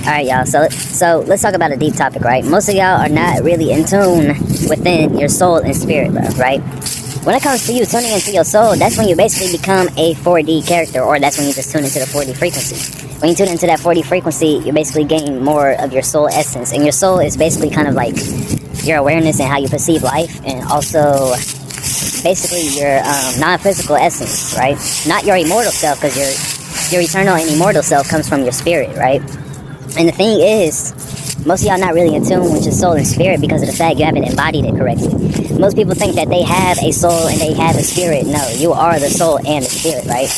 Alright, y'all, so let's talk about a deep topic, right? Most of y'all are not really in tune within your soul and spirit, love, right? When it comes to you tuning into your soul, that's when you basically become a 4D character, or that's when you just tune into the 4D frequency. When you tune into that 4D frequency, you basically gain more of your soul essence, and your soul is basically kind of like your awareness and how you perceive life, and also basically your non-physical essence, right? Not your immortal self, because your eternal and immortal self comes from your spirit, right? And the thing is, most of y'all not really in tune with your soul and spirit because of the fact you haven't embodied it correctly. Most people think that they have a soul and they have a spirit. No, you are the soul and the spirit, right?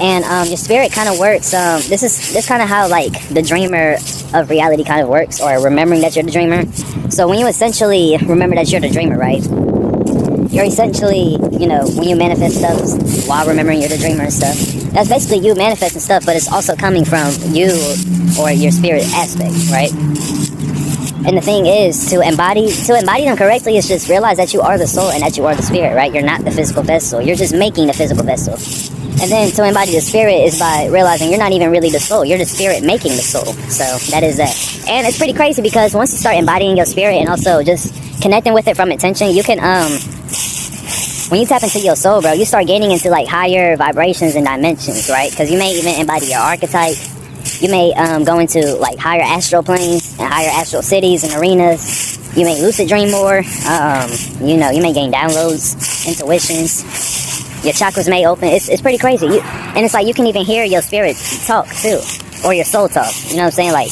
And your spirit kind of works. This kind of how like the dreamer of reality kind of works, or remembering that you're the dreamer. So when you essentially remember that you're the dreamer, right? You're essentially, when you manifest stuff while remembering you're the dreamer and stuff, that's basically you manifesting stuff, but it's also coming from you or your spirit aspect, right? And the thing is, to embody them correctly is just realize that you are the soul and that you are the spirit, right? You're not the physical vessel. You're just making the physical vessel. And then to embody the spirit is by realizing you're not even really the soul. You're the spirit making the soul. So that is that. And it's pretty crazy because once you start embodying your spirit and also just connecting with it from intention, you can, when you tap into your soul, bro, you start gaining into like higher vibrations and dimensions, right? Because you may even embody your archetype. You may go into like higher astral planes and higher astral cities and arenas. You may lucid dream more. You may gain downloads, intuitions. Your chakras may open. It's pretty crazy. And it's like you can even hear your spirit talk too, or your soul talk. You know what I'm saying? Like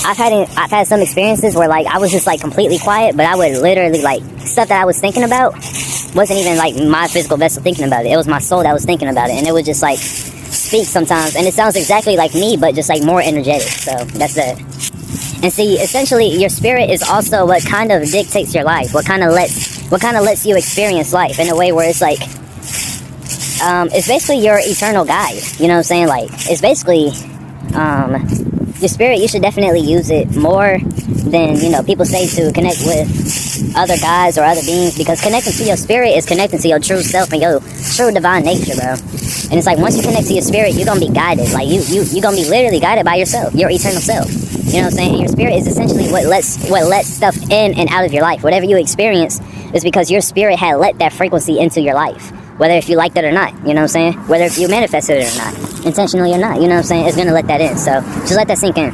I've had some experiences where like I was just like completely quiet, but I would literally like stuff that I was thinking about wasn't even like my physical vessel thinking about it. It was my soul that was thinking about it, and it would just like speak sometimes, and it sounds exactly like me, but just like more energetic. So that's it. And see, essentially, your spirit is also what kind of dictates your life. What kind of lets you experience life in a way where it's like, it's basically your eternal guide. You know what I'm saying? Like it's basically, your spirit. You should definitely use it more than people say to connect with other guys or other beings, because connecting to your spirit is connecting to your true self and your true divine nature, bro. And it's like once you connect to your spirit, you're gonna be guided. Like you're gonna be literally guided by yourself, your eternal self. You know what I'm saying? And your spirit is essentially what lets stuff in and out of your life. Whatever you experience is because your spirit had let that frequency into your life. Whether if you liked it or not, you know what I'm saying? Whether if you manifested it or not, intentionally or not, you know what I'm saying? It's gonna let that in. So just let that sink in.